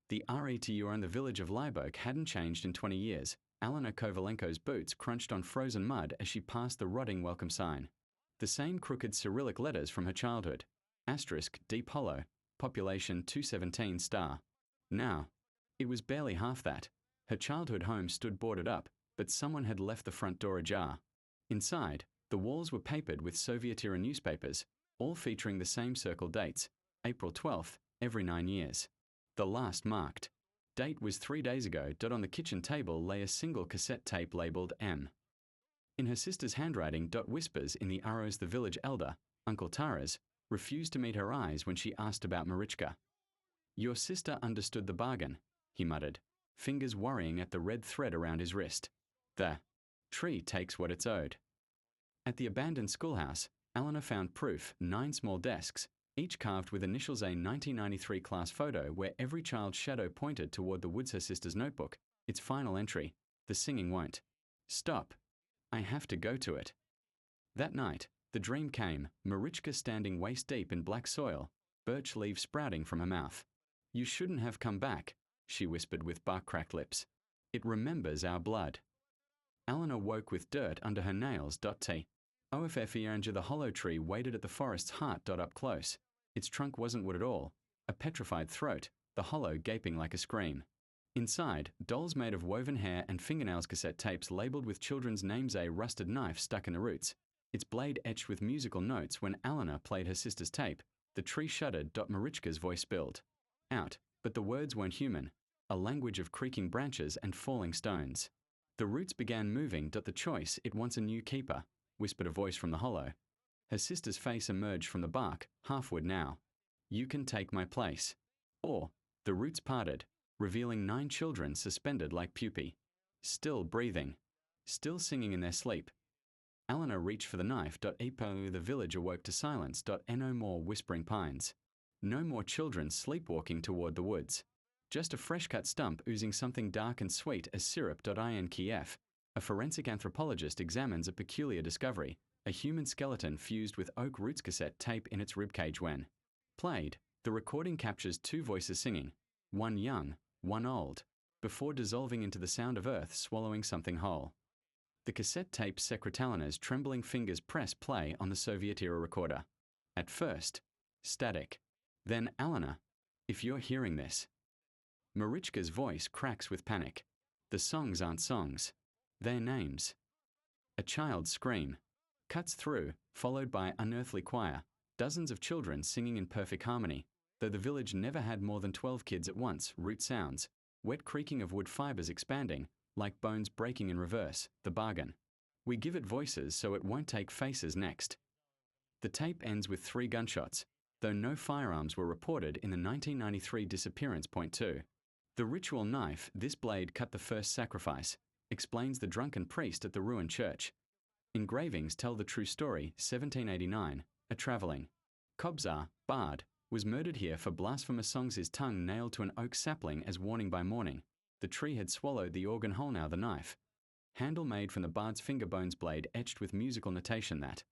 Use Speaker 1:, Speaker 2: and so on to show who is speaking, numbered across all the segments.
Speaker 1: The RETU in the village of Liebherg hadn't changed in 20 years. Alena Kovalenko's boots crunched on frozen mud as she passed the rotting welcome sign. The same crooked Cyrillic letters from her childhood. Asterisk, Deep Hollow, population 217 star. Now, it was barely half that. Her childhood home stood boarded up, but someone had left the front door ajar. Inside, the walls were papered with Soviet-era newspapers, all featuring the same circle dates, April 12th, every 9 years. The last marked. Date was 3 days ago. On the kitchen table lay a single cassette tape labeled M. In her sister's handwriting, whispers in the Aros the village elder, Uncle Tara's, refused to meet her eyes when she asked about Marichka. Your sister understood the bargain, he muttered, fingers worrying at the red thread around his wrist. The tree takes what it's owed. At the abandoned schoolhouse, Alena found proof, 9 small desks, each carved with initials, a 1993 class photo where every child's shadow pointed toward the woods. Her sister's notebook, its final entry, the singing won't stop. I have to go to it. That night, the dream came, Marichka standing waist-deep in black soil, birch leaves sprouting from her mouth. You shouldn't have come back, she whispered with bark-cracked lips. It remembers our blood. Alena woke with dirt under her nails. OFFERNG the hollow tree waited at the forest's heart. Up close. Its trunk wasn't wood at all, a petrified throat, the hollow gaping like a scream. Inside, dolls made of woven hair and fingernails, cassette tapes labeled with children's names, a rusted knife stuck in the roots, its blade etched with musical notes. When Alena played her sister's tape, the tree shuddered. Marichka's voice spilled out, but the words weren't human, a language of creaking branches and falling stones. The roots began moving. The choice, it wants a new keeper, whispered a voice from the hollow. Her sister's face emerged from the bark, half wood now. You can take my place. Or, the roots parted, revealing 9 children suspended like pupae. Still breathing. Still singing in their sleep. Alena reached for the knife. The village awoke to silence. No more whispering pines. No more children sleepwalking toward the woods. Just a fresh-cut stump oozing something dark and sweet as syrup. In Kiev, a forensic anthropologist examines a peculiar discovery, a human skeleton fused with oak roots, cassette tape in its ribcage. When played, the recording captures 2 voices singing, one young, one old, before dissolving into the sound of earth swallowing something whole. The cassette tape's secretaria's trembling fingers press play on the Soviet-era recorder. At first, static. Then, Alena, if you're hearing this. Marichka's voice cracks with panic. The songs aren't songs. They're names. A child's scream cuts through, followed by unearthly choir, dozens of children singing in perfect harmony. Though the village never had more than 12 kids at once, root sounds, wet creaking of wood fibers expanding, like bones breaking in reverse, the bargain. We give it voices so it won't take faces next. The tape ends with 3 gunshots, though no firearms were reported in the 1993 disappearance. Point 2. The ritual knife, this blade cut the first sacrifice, explains the drunken priest at the ruined church. Engravings tell the true story. 1789, a travelling Kobzar, bard, was murdered here for blasphemous songs. His tongue nailed to an oak sapling as warning by morning. The tree had swallowed the organ whole. Now the knife. Handle made from the bard's finger bones, blade etched with musical notation that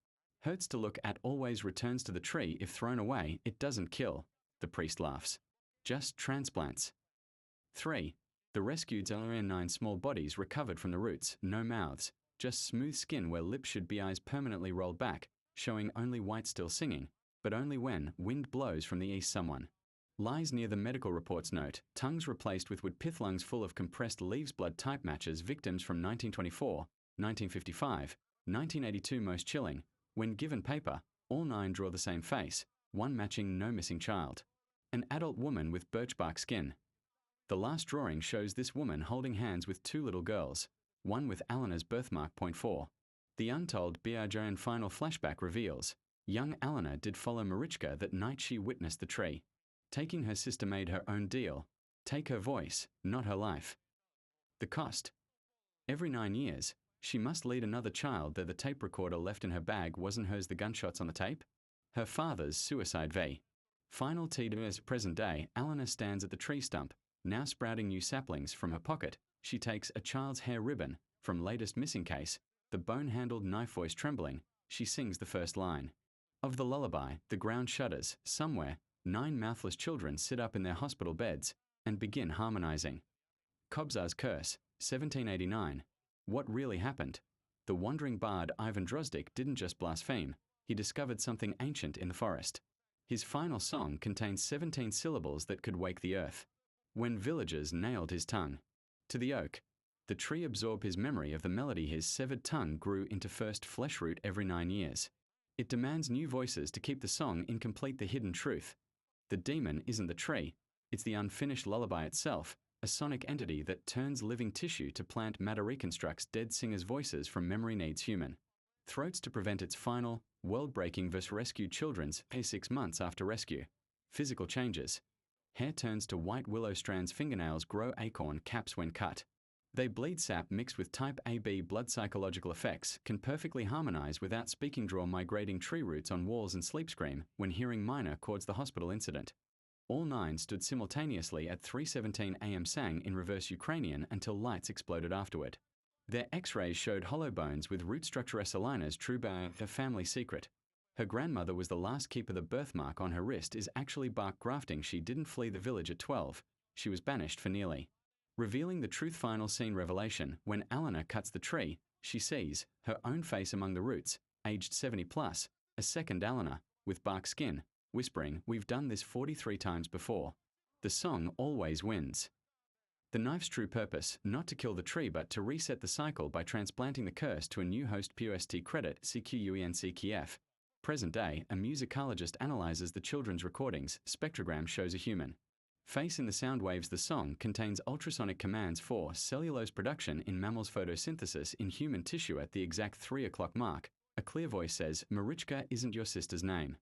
Speaker 1: hurts to look at, always returns to the tree. If thrown away, it doesn't kill. The priest laughs. Just transplants. 3. The rescued 9 small bodies recovered from the roots, no mouths, just smooth skin where lips should be, eyes permanently rolled back, showing only white, still singing, but only when wind blows from the east. Someone lies near the medical reports note, tongues replaced with wood, pith lungs full of compressed leaves, blood type matches victims from 1924, 1955, 1982. Most chilling, when given paper, all 9 draw the same face, one matching no missing child. An adult woman with birch bark skin. The last drawing shows this woman holding hands with 2 little girls, one with Alena's birthmark. Point 4. The untold Biajoan final flashback reveals, young Alena did follow Marichka that night she witnessed the tree. Taking her sister made her own deal. Take her voice, not her life. The cost. Every 9 years, she must lead another child, though the tape recorder left in her bag wasn't hers. The gunshots on the tape? Her father's suicide v. Final T to as present day, Alena stands at the tree stump, now sprouting new saplings. From her pocket, she takes a child's hair ribbon, from latest missing case, the bone-handled knife voice trembling, she sings the first line. Of the lullaby, the ground shudders. Somewhere, 9 mouthless children sit up in their hospital beds, and begin harmonizing. Kobzar's Curse, 1789. What really happened? The wandering bard Ivan Drozdik didn't just blaspheme, he discovered something ancient in the forest. His final song contains 17 syllables that could wake the earth. When villagers nailed his tongue. To the oak. The tree absorbed his memory of the melody his severed tongue grew into first flesh root every 9 years. It demands new voices to keep the song incomplete the hidden truth. The demon isn't the tree, it's the unfinished lullaby itself, a sonic entity that turns living tissue to plant matter reconstructs dead singers' voices from memory needs human. Throats to prevent its final, world-breaking verse rescued children's 6 months after rescue. Physical changes. Hair turns to white willow strands, fingernails grow acorn caps when cut. They bleed sap mixed with type AB blood. Psychological effects can perfectly harmonize without speaking. Draw migrating tree roots on walls and sleep scream when hearing minor chords. The hospital incident. All 9 stood simultaneously at 3:17 a.m. sang in reverse Ukrainian until lights exploded afterward. Their x-rays showed hollow bones with root structure. Selina's true her family secret. Her grandmother was the last keeper. The birthmark on her wrist is actually bark grafting. She didn't flee the village at 12. She was banished for nearly. Revealing the truth. Final scene revelation. When Alana cuts the tree, she sees her own face among the roots, aged 70 plus, a second Alana, with bark skin, whispering, "We've done this 43 times before." The song always wins. The knife's true purpose, not to kill the tree but to reset the cycle by transplanting the curse to a new host. POST credit CQUENCKF. Present day, a musicologist analyzes the children's recordings. Spectrogram shows a human face in the sound waves. The song contains ultrasonic commands for cellulose production in mammals, photosynthesis in human tissue. At the exact 3 o'clock mark, a clear voice says, "Marichka isn't your sister's name."